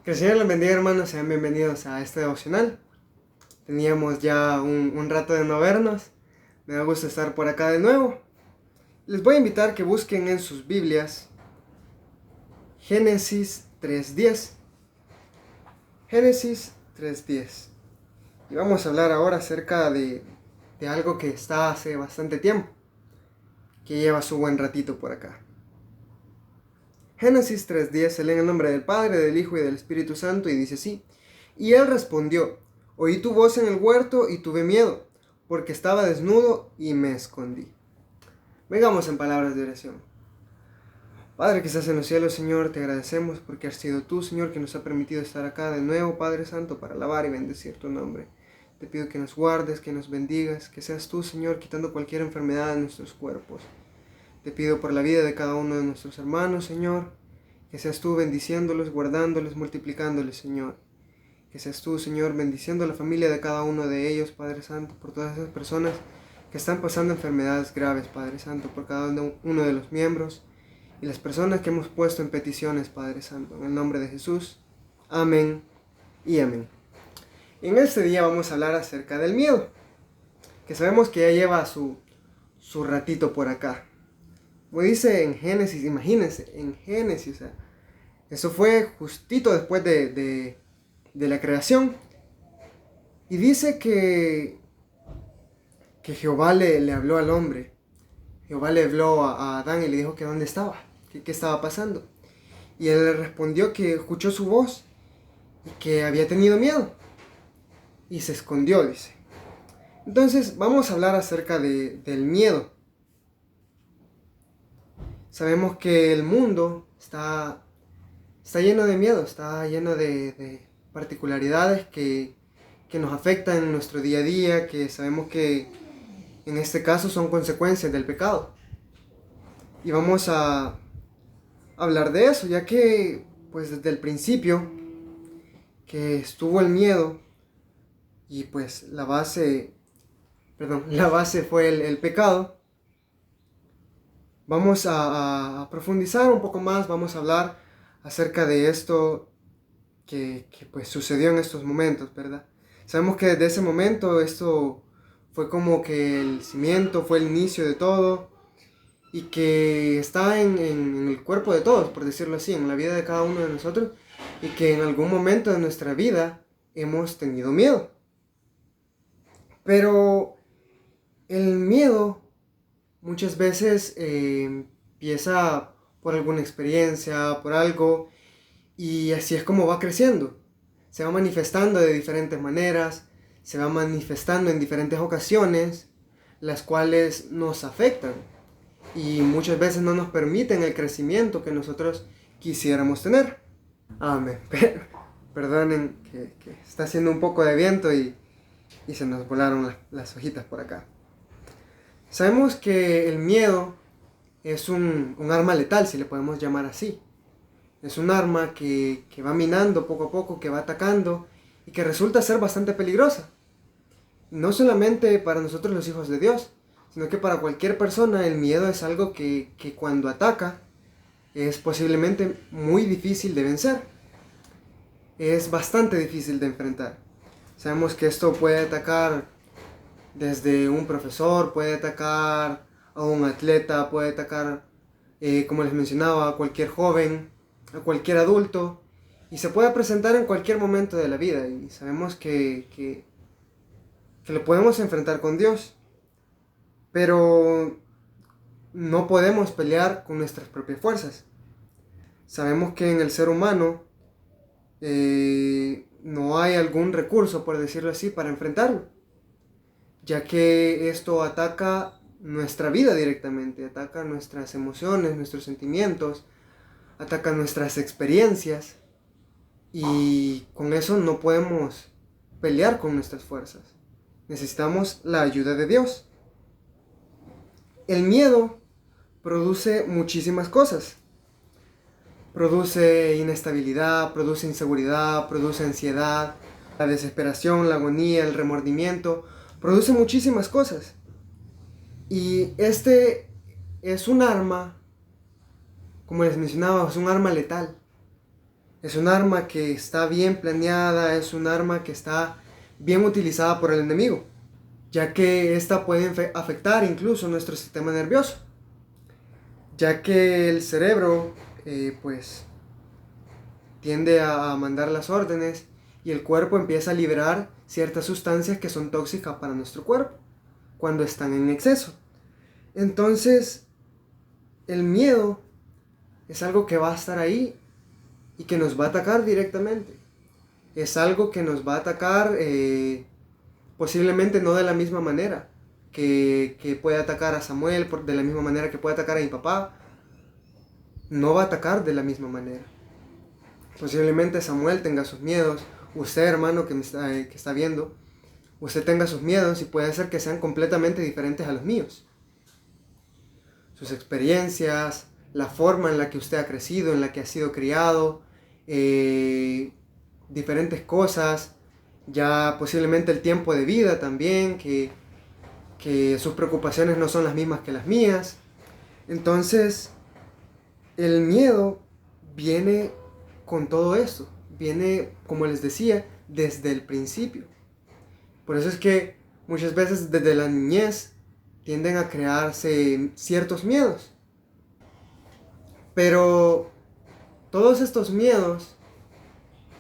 Que el Señor les bendiga, hermanos, sean bienvenidos a este devocional. Teníamos ya un rato de no vernos, me da gusto estar por acá de nuevo. Les voy a invitar que busquen en sus Biblias Génesis 3:10. Génesis 3:10. Y vamos a hablar ahora acerca de algo que está hace bastante tiempo, que lleva su buen ratito por acá. Génesis 3:10 se lee en el nombre del Padre, del Hijo y del Espíritu Santo y dice así: Y él respondió: Oí tu voz en el huerto y tuve miedo, porque estaba desnudo y me escondí. Vengamos en palabras de oración. Padre que estás en los cielos, Señor, te agradecemos porque has sido tú, Señor, que nos ha permitido estar acá de nuevo, Padre Santo, para alabar y bendecir tu nombre. Te pido que nos guardes, que nos bendigas, que seas tú, Señor, quitando cualquier enfermedad de nuestros cuerpos. Te pido por la vida de cada uno de nuestros hermanos, Señor, que seas tú bendiciéndolos, guardándolos, multiplicándoles, Señor. Que seas tú, Señor, bendiciendo a la familia de cada uno de ellos, Padre Santo, por todas esas personas que están pasando enfermedades graves, Padre Santo, por cada uno de los miembros y las personas que hemos puesto en peticiones, Padre Santo, en el nombre de Jesús. Amén y amén. En este día vamos a hablar acerca del miedo, que sabemos que ya lleva su ratito por acá. Como dice en Génesis, imagínense, en Génesis, o sea, eso fue justito después de la creación. Y dice que Jehová le habló al hombre. Jehová le habló a Adán y le dijo que dónde estaba, qué estaba pasando. Y él le respondió que escuchó su voz y que había tenido miedo. Y se escondió, dice. Entonces vamos a hablar acerca del miedo. Sabemos que el mundo está lleno de miedo, está lleno de particularidades que nos afectan en nuestro día a día, que sabemos que en este caso son consecuencias del pecado. Y vamos a hablar de eso, ya que pues desde el principio que estuvo el miedo y pues la base fue el pecado. Vamos a profundizar un poco más, vamos a hablar acerca de esto que pues sucedió en estos momentos, ¿verdad? Sabemos que desde ese momento esto fue como que el cimiento, fue el inicio de todo y que está en el cuerpo de todos, por decirlo así, en la vida de cada uno de nosotros, y que en algún momento de nuestra vida hemos tenido miedo. Pero el miedo muchas veces empieza por alguna experiencia, por algo, y así es como va creciendo. Se va manifestando de diferentes maneras, se va manifestando en diferentes ocasiones, las cuales nos afectan y muchas veces no nos permiten el crecimiento que nosotros quisiéramos tener. Amén. Perdonen que está haciendo un poco de viento y se nos volaron las hojitas por acá. Sabemos que el miedo es un arma letal, si le podemos llamar así. Es un arma que va minando poco a poco, que va atacando y que resulta ser bastante peligrosa. No solamente para nosotros los hijos de Dios, sino que para cualquier persona el miedo es algo que cuando ataca es posiblemente muy difícil de vencer. Es bastante difícil de enfrentar. Sabemos que esto puede atacar desde un profesor, puede atacar a un atleta, puede atacar, como les mencionaba, a cualquier joven, a cualquier adulto, y se puede presentar en cualquier momento de la vida, y sabemos que lo podemos enfrentar con Dios, pero no podemos pelear con nuestras propias fuerzas. Sabemos que en el ser humano no hay algún recurso, por decirlo así, para enfrentarlo, ya que esto ataca nuestra vida directamente, ataca nuestras emociones, nuestros sentimientos, ataca nuestras experiencias, y con eso no podemos pelear con nuestras fuerzas. Necesitamos la ayuda de Dios. El miedo produce muchísimas cosas. Produce inestabilidad, produce inseguridad, produce ansiedad, la desesperación, la agonía, el remordimiento. Produce muchísimas cosas. Y este es un arma, como les mencionaba, es un arma letal. Es un arma que está bien planeada, es un arma que está bien utilizada por el enemigo, ya que esta puede afectar incluso nuestro sistema nervioso, ya que el cerebro pues tiende a mandar las órdenes y el cuerpo empieza a liberar ciertas sustancias que son tóxicas para nuestro cuerpo cuando están en exceso. Entonces, el miedo es algo que va a estar ahí y que nos va a atacar directamente. Es algo que nos va a atacar posiblemente no de la misma manera que puede atacar a Samuel, de la misma manera que puede atacar a mi papá. No va a atacar de la misma manera. Posiblemente Samuel tenga sus miedos, usted hermano que está viendo, usted tenga sus miedos y puede ser que sean completamente diferentes a los míos. Sus experiencias, la forma en la que usted ha crecido, en la que ha sido criado, diferentes cosas, ya posiblemente el tiempo de vida también, que sus preocupaciones no son las mismas que las mías. Entonces, el miedo viene con todo esto, viene, como les decía, desde el principio. Por eso es que muchas veces desde la niñez tienden a crearse ciertos miedos. Pero todos estos miedos,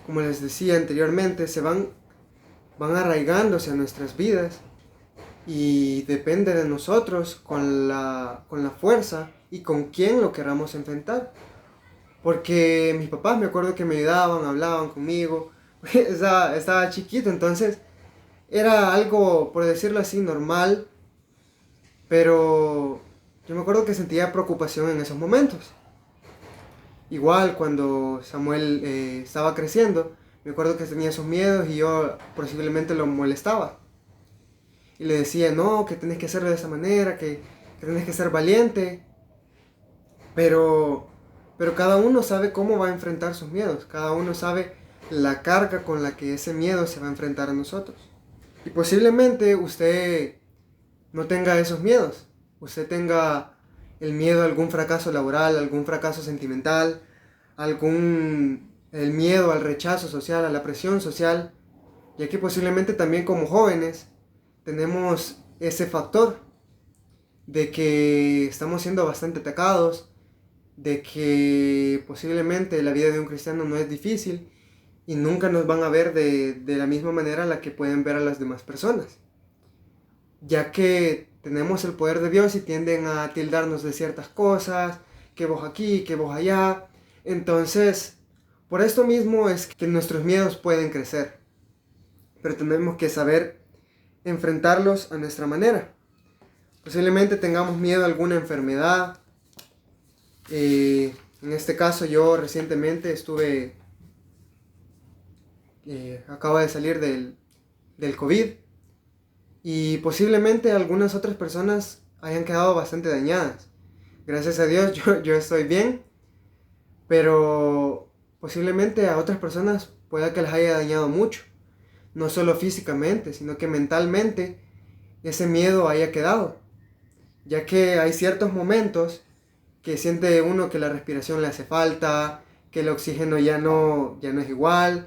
como les decía anteriormente, van arraigándose a nuestras vidas y depende de nosotros con la fuerza y con quién lo queramos enfrentar. Porque mis papás me acuerdo que me ayudaban, hablaban conmigo, estaba chiquito, entonces era algo, por decirlo así, normal, pero yo me acuerdo que sentía preocupación en esos momentos. Igual cuando Samuel estaba creciendo, me acuerdo que tenía esos miedos y yo posiblemente lo molestaba. Y le decía, no, que tenés que hacerlo de esa manera, que tenés que ser valiente. Pero cada uno sabe cómo va a enfrentar sus miedos. Cada uno sabe la carga con la que ese miedo se va a enfrentar a nosotros. Y posiblemente usted no tenga esos miedos. Usted tenga el miedo a algún fracaso laboral, algún fracaso sentimental, el miedo al rechazo social, a la presión social, ya que posiblemente también como jóvenes tenemos ese factor de que estamos siendo bastante atacados, de que posiblemente la vida de un cristiano no es difícil y nunca nos van a ver de la misma manera en la que pueden ver a las demás personas, ya que tenemos el poder de Dios y tienden a tildarnos de ciertas cosas, que vos aquí, que vos allá. Entonces, por esto mismo es que nuestros miedos pueden crecer, pero tenemos que saber enfrentarlos a nuestra manera. Posiblemente tengamos miedo a alguna enfermedad. En este caso yo recientemente acabo de salir del COVID y posiblemente algunas otras personas hayan quedado bastante dañadas. Gracias a Dios yo estoy bien, pero posiblemente a otras personas pueda que les haya dañado mucho. No solo físicamente, sino que mentalmente ese miedo haya quedado. Ya que hay ciertos momentos que siente uno que la respiración le hace falta, que el oxígeno ya no es igual.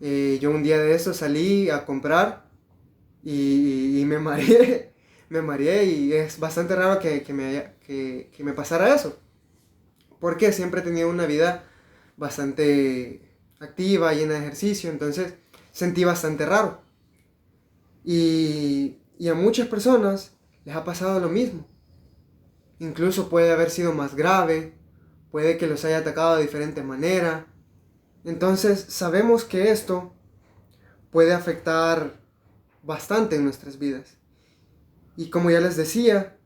Yo un día de eso salí a comprar y me mareé. Me mareé y es bastante raro que me pasara eso. Porque siempre he tenido una vida bastante activa, llena de ejercicio, entonces sentí bastante raro. Y a muchas personas les ha pasado lo mismo. Incluso puede haber sido más grave, puede que los haya atacado de diferente manera. Entonces sabemos que esto puede afectar bastante en nuestras vidas. Y como ya les decía,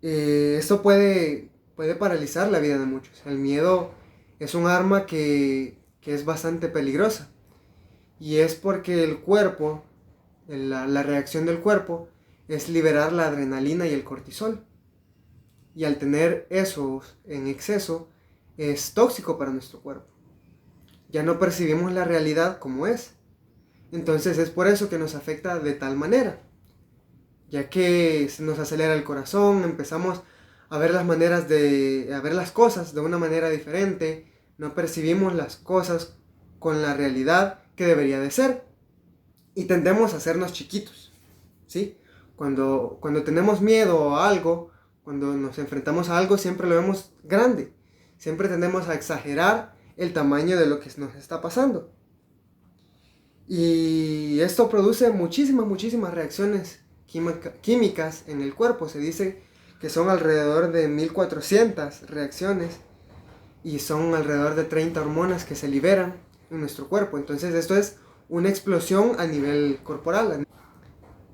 esto puede paralizar la vida de muchos. El miedo es un arma que es bastante peligrosa. Y es porque el cuerpo, la reacción del cuerpo, es liberar la adrenalina y el cortisol. Y al tener eso en exceso, es tóxico para nuestro cuerpo. Ya no percibimos la realidad como es. Entonces es por eso que nos afecta de tal manera. Ya que se nos acelera el corazón, empezamos a ver a ver las cosas de una manera diferente, no percibimos las cosas con la realidad que debería de ser y tendemos a hacernos chiquitos, ¿sí? Cuando tenemos miedo a algo, cuando nos enfrentamos a algo, siempre lo vemos grande, siempre tendemos a exagerar el tamaño de lo que nos está pasando. Y esto produce muchísimas reacciones químicas en el cuerpo. Se dice que son alrededor de 1400 reacciones y son alrededor de 30 hormonas que se liberan en nuestro cuerpo. Entonces esto es una explosión a nivel corporal.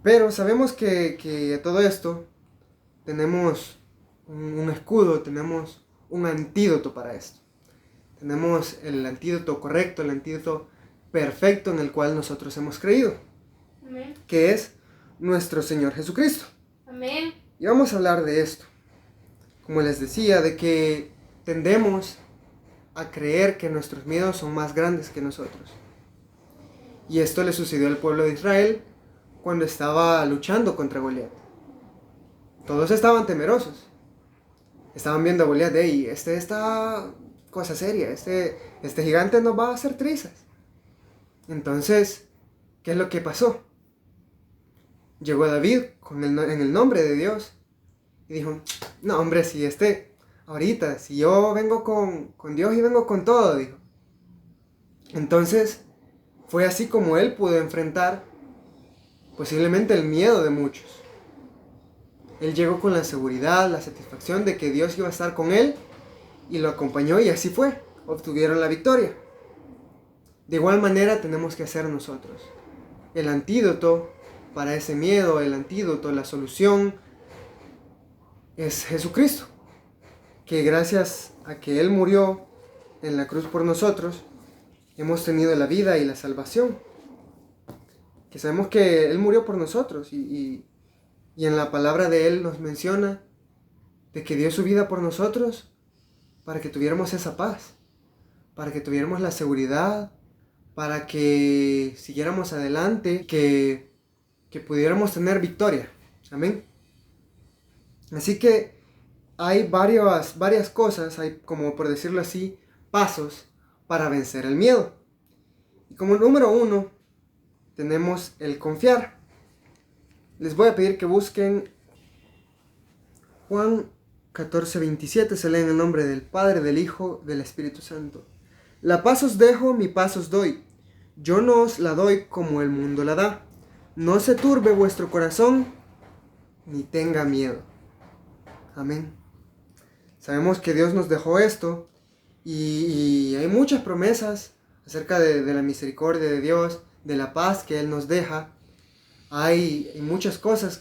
Pero sabemos que a todo esto tenemos un escudo, tenemos un antídoto para esto. Tenemos el antídoto correcto, el antídoto perfecto en el cual nosotros hemos creído. Amén. Que es nuestro Señor Jesucristo. Amén. Y vamos a hablar de esto. Como les decía, de que tendemos a creer que nuestros miedos son más grandes que nosotros. Y esto le sucedió al pueblo de Israel cuando estaba luchando contra Goliat. Todos estaban temerosos. Estaban viendo a Goliat, y esta cosa seria, este gigante nos va a hacer trizas. Entonces, ¿qué es lo que pasó? Llegó David en el nombre de Dios y dijo, no hombre, si yo vengo con Dios y vengo con todo, dijo. Entonces, fue así como él pudo enfrentar posiblemente el miedo de muchos. Él llegó con la seguridad, la satisfacción de que Dios iba a estar con él y lo acompañó y así fue, obtuvieron la victoria. De igual manera tenemos que hacer nosotros. El antídoto para ese miedo, el antídoto, la solución es Jesucristo. Que gracias a que Él murió en la cruz por nosotros, hemos tenido la vida y la salvación. Que sabemos que Él murió por nosotros y en la palabra de Él nos menciona de que dio su vida por nosotros para que tuviéramos esa paz, para que tuviéramos la seguridad, para que siguiéramos adelante, que pudiéramos tener victoria. Amén. Así que hay varias cosas, hay, como por decirlo así, pasos para vencer el miedo. Y como número 1, tenemos el confiar. Les voy a pedir que busquen Juan 14:27, se lee en el nombre del Padre, del Hijo, del Espíritu Santo. La paz os dejo, mi paz os doy. Yo no os la doy como el mundo la da. No se turbe vuestro corazón, ni tenga miedo. Amén. Sabemos que Dios nos dejó esto y hay muchas promesas acerca de la misericordia de Dios, de la paz que Él nos deja. Hay muchas cosas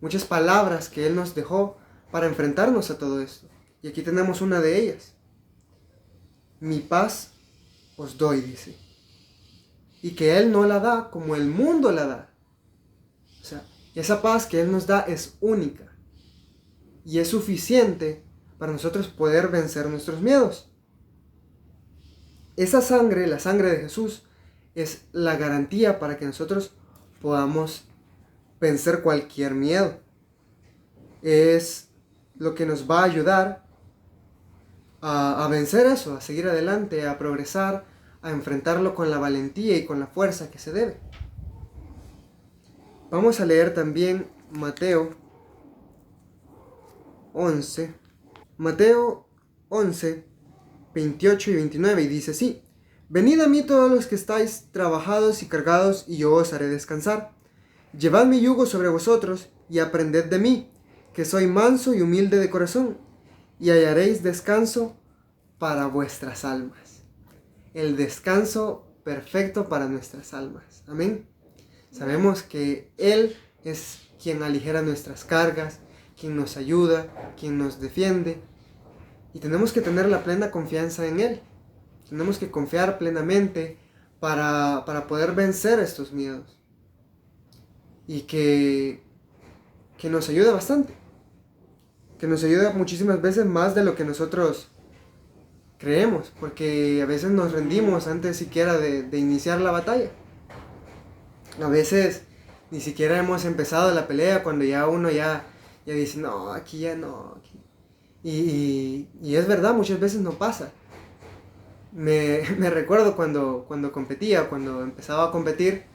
muchas palabras que Él nos dejó para enfrentarnos a todo esto. Y aquí tenemos una de ellas. Mi paz os doy, dice. Y que Él no la da como el mundo la da. O sea, esa paz que Él nos da es única. Y es suficiente para nosotros poder vencer nuestros miedos. Esa sangre, la sangre de Jesús, es la garantía para que nosotros podamos vencer cualquier miedo. Es lo que nos va a ayudar a vencer eso, a seguir adelante, a progresar, a enfrentarlo con la valentía y con la fuerza que se debe. Vamos a leer también Mateo 11, 28 y 29, y dice así: Venid a mí todos los que estáis trabajados y cargados, y yo os haré descansar. Llevad mi yugo sobre vosotros, y aprended de mí, que soy manso y humilde de corazón, y hallaréis descanso para vuestras almas. El descanso perfecto para nuestras almas. Amén. Sabemos que Él es quien aligera nuestras cargas, quien nos ayuda, quien nos defiende. Y tenemos que tener la plena confianza en Él. Tenemos que confiar plenamente para poder vencer estos miedos. Y que nos ayuda bastante. Que nos ayuda muchísimas veces más de lo que nosotros creemos. Porque a veces nos rendimos antes siquiera de iniciar la batalla. A veces ni siquiera hemos empezado la pelea cuando ya uno ya dice, no, aquí ya no. Aquí. Y es verdad, muchas veces no pasa. me recuerdo cuando competía, cuando empezaba a competir,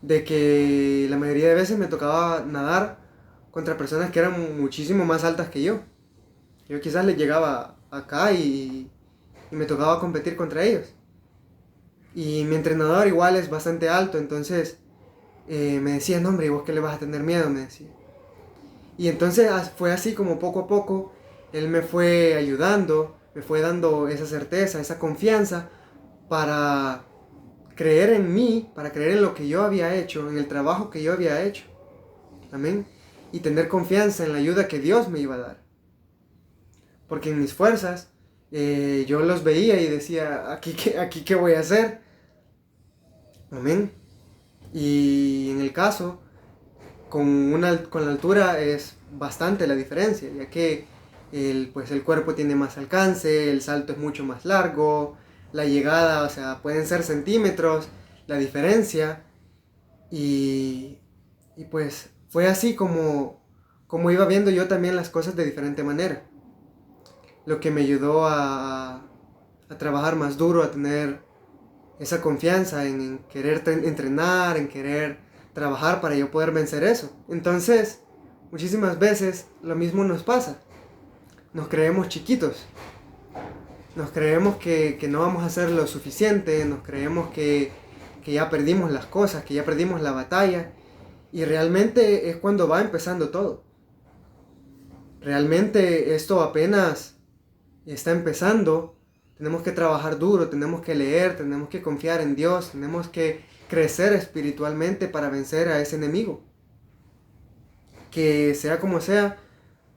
de que la mayoría de veces me tocaba nadar contra personas que eran muchísimo más altas que yo. Yo quizás les llegaba acá y me tocaba competir contra ellos. Y mi entrenador igual es bastante alto, entonces me decía, no hombre, ¿y vos qué le vas a tener miedo? Me decía. Y entonces fue así como poco a poco, él me fue ayudando, me fue dando esa certeza, esa confianza para creer en mí, para creer en lo que yo había hecho, en el trabajo que yo había hecho. Amén. Y tener confianza en la ayuda que Dios me iba a dar. Porque en mis fuerzas yo los veía y decía, aquí qué voy a hacer. Amén. Y en el caso, con la altura es bastante la diferencia, ya que pues el cuerpo tiene más alcance, el salto es mucho más largo, la llegada, o sea, pueden ser centímetros, la diferencia. Y pues fue así como iba viendo yo también las cosas de diferente manera. Lo que me ayudó a trabajar más duro, a tener esa confianza en querer entrenar, en querer trabajar para yo poder vencer eso. Entonces, muchísimas veces lo mismo nos pasa. Nos creemos chiquitos. Nos creemos que no vamos a hacer lo suficiente. Nos creemos que ya perdimos las cosas, que ya perdimos la batalla. Y realmente es cuando va empezando todo. Realmente esto apenas está empezando. Tenemos que trabajar duro, tenemos que leer, tenemos que confiar en Dios, tenemos que crecer espiritualmente para vencer a ese enemigo. Que sea como sea,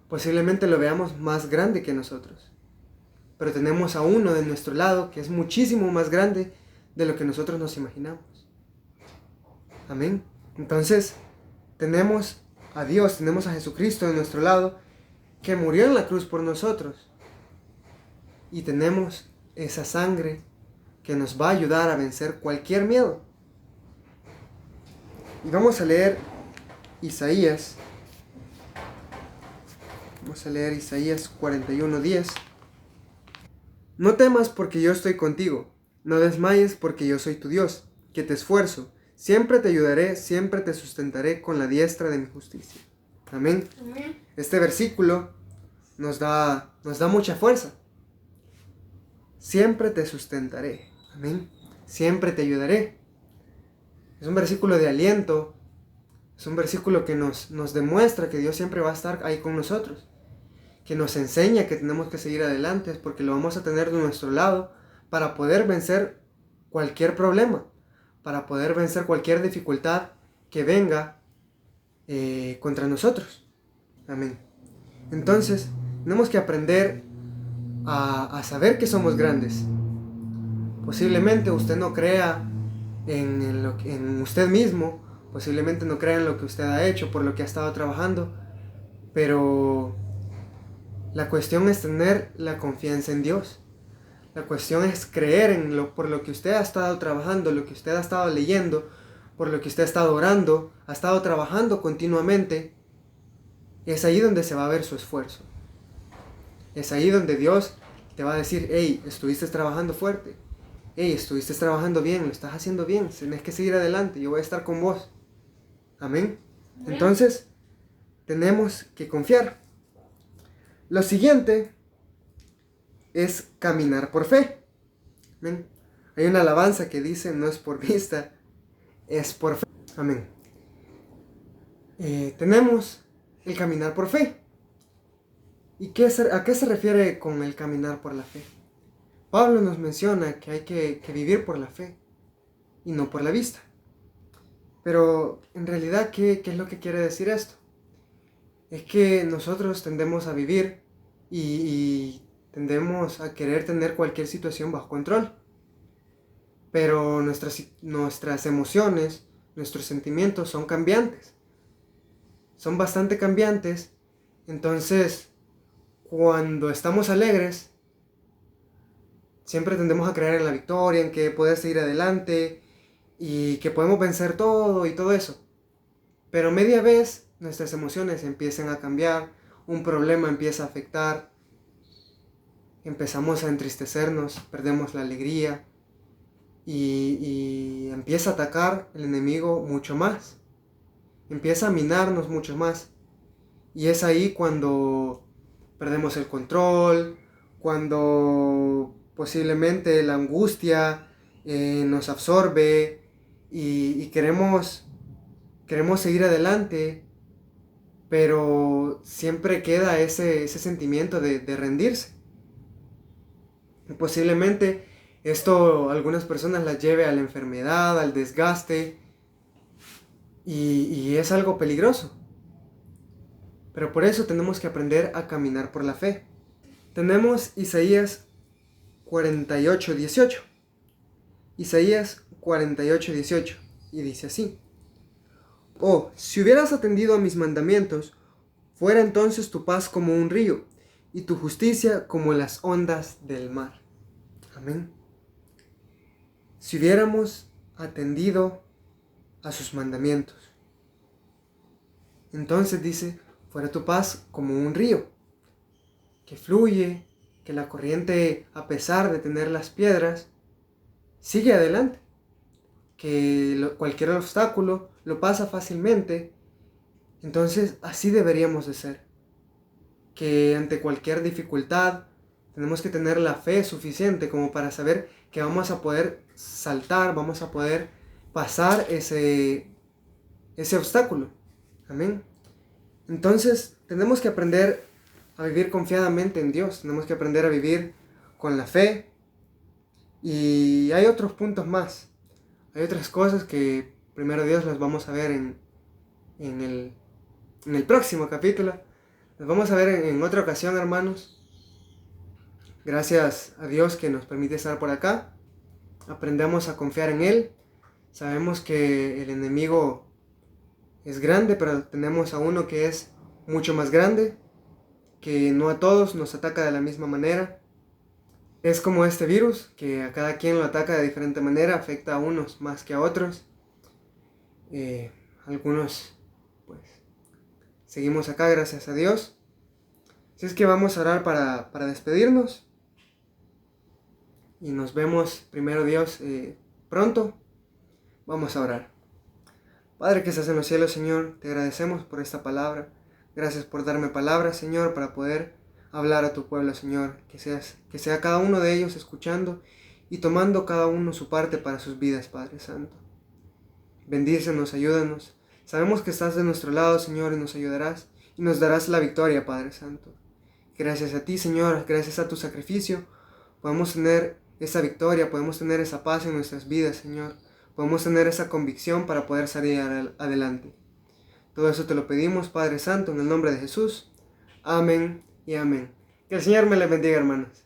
posiblemente lo veamos más grande que nosotros. Pero tenemos a uno de nuestro lado que es muchísimo más grande de lo que nosotros nos imaginamos. Amén. Entonces, tenemos a Dios, tenemos a Jesucristo de nuestro lado, que murió en la cruz por nosotros. Y tenemos esa sangre que nos va a ayudar a vencer cualquier miedo. Y vamos a leer Isaías. Vamos a leer Isaías 41:10. No temas porque yo estoy contigo. No desmayes porque yo soy tu Dios, que te esfuerzo. Siempre te ayudaré, siempre te sustentaré con la diestra de mi justicia. Amén. Amén. Este versículo nos da mucha fuerza. Siempre te sustentaré. Amén. Siempre te ayudaré. Es un versículo de aliento. Es un versículo que nos demuestra que Dios siempre va a estar ahí con nosotros. Que nos enseña que tenemos que seguir adelante porque lo vamos a tener de nuestro lado para poder vencer cualquier problema, para poder vencer cualquier dificultad que venga contra nosotros. Amén. Entonces, tenemos que aprender a saber que somos grandes. Posiblemente usted no crea en usted mismo, posiblemente no crea en lo que usted ha hecho, por lo que ha estado trabajando, pero la cuestión es tener la confianza en Dios. La cuestión es creer por lo que usted ha estado trabajando, lo que usted ha estado leyendo, por lo que usted ha estado orando, ha estado trabajando continuamente. Es ahí donde se va a ver su esfuerzo. Es ahí donde Dios te va a decir, hey, estuviste trabajando fuerte. Hey, estuviste trabajando bien, lo estás haciendo bien. Tienes que seguir adelante, yo voy a estar con vos. Amén. Entonces, tenemos que confiar. Lo siguiente es caminar por fe. Amén. Hay una alabanza que dice, no es por vista, es por fe. Amén. Tenemos el caminar por fe. ¿Y a qué se refiere con el caminar por la fe? Pablo nos menciona que hay que vivir por la fe y no por la vista. Pero en realidad, ¿qué es lo que quiere decir esto? Es que nosotros tendemos a vivir y tendemos a querer tener cualquier situación bajo control. Pero nuestras emociones, nuestros sentimientos son cambiantes. Son bastante cambiantes. Entonces, cuando estamos alegres, siempre tendemos a creer en la victoria, en que poder seguir adelante y que podemos vencer todo y todo eso. Pero media vez nuestras emociones empiezan a cambiar, un problema empieza a afectar empezamos a entristecernos, perdemos la alegría y empieza a atacar el enemigo mucho más, empieza a minarnos mucho más. Y es ahí cuando perdemos el control, cuando posiblemente la angustia nos absorbe y queremos seguir adelante, pero siempre queda ese sentimiento de rendirse. Y posiblemente esto a algunas personas las lleve a la enfermedad, al desgaste, y es algo peligroso. Pero por eso tenemos que aprender a caminar por la fe. Tenemos Isaías 48:18. Isaías 48:18. Y dice así: Oh, si hubieras atendido a mis mandamientos, fuera entonces tu paz como un río, y tu justicia como las ondas del mar. Amén. Si hubiéramos atendido a sus mandamientos, entonces dice, fuera tu paz como un río, que fluye, que la corriente, a pesar de tener las piedras, sigue adelante, que cualquier obstáculo lo pasa fácilmente. Entonces así deberíamos de ser, que ante cualquier dificultad tenemos que tener la fe suficiente como para saber que vamos a poder saltar, vamos a poder pasar ese obstáculo. Amén. Entonces tenemos que aprender a vivir confiadamente en Dios, tenemos que aprender a vivir con la fe. Y hay otros puntos más, hay otras cosas que primero Dios las vamos a ver en el próximo capítulo. Las vamos a ver en otra ocasión, hermanos. Gracias a Dios que nos permite estar por acá. Aprendamos a confiar en Él. Sabemos que el enemigo es grande, pero tenemos a uno que es mucho más grande, que no a todos nos ataca de la misma manera. Es como este virus, que a cada quien lo ataca de diferente manera, afecta a unos más que a otros. Algunos, pues, seguimos acá, gracias a Dios. Así es que vamos a orar para despedirnos. Y nos vemos, primero Dios, pronto. Vamos a orar. Padre que estás en los cielos, Señor, te agradecemos por esta palabra. Gracias por darme palabras, Señor, para poder hablar a tu pueblo, Señor. Que sea cada uno de ellos escuchando y tomando cada uno su parte para sus vidas, Padre Santo. Bendícenos, ayúdanos. Sabemos que estás de nuestro lado, Señor, y nos ayudarás y nos darás la victoria, Padre Santo. Gracias a ti, Señor, gracias a tu sacrificio, podemos tener esa victoria, podemos tener esa paz en nuestras vidas, Señor. Podemos tener esa convicción para poder salir adelante. Todo eso te lo pedimos, Padre Santo, en el nombre de Jesús. Amén y amén. Que el Señor me les bendiga, hermanos.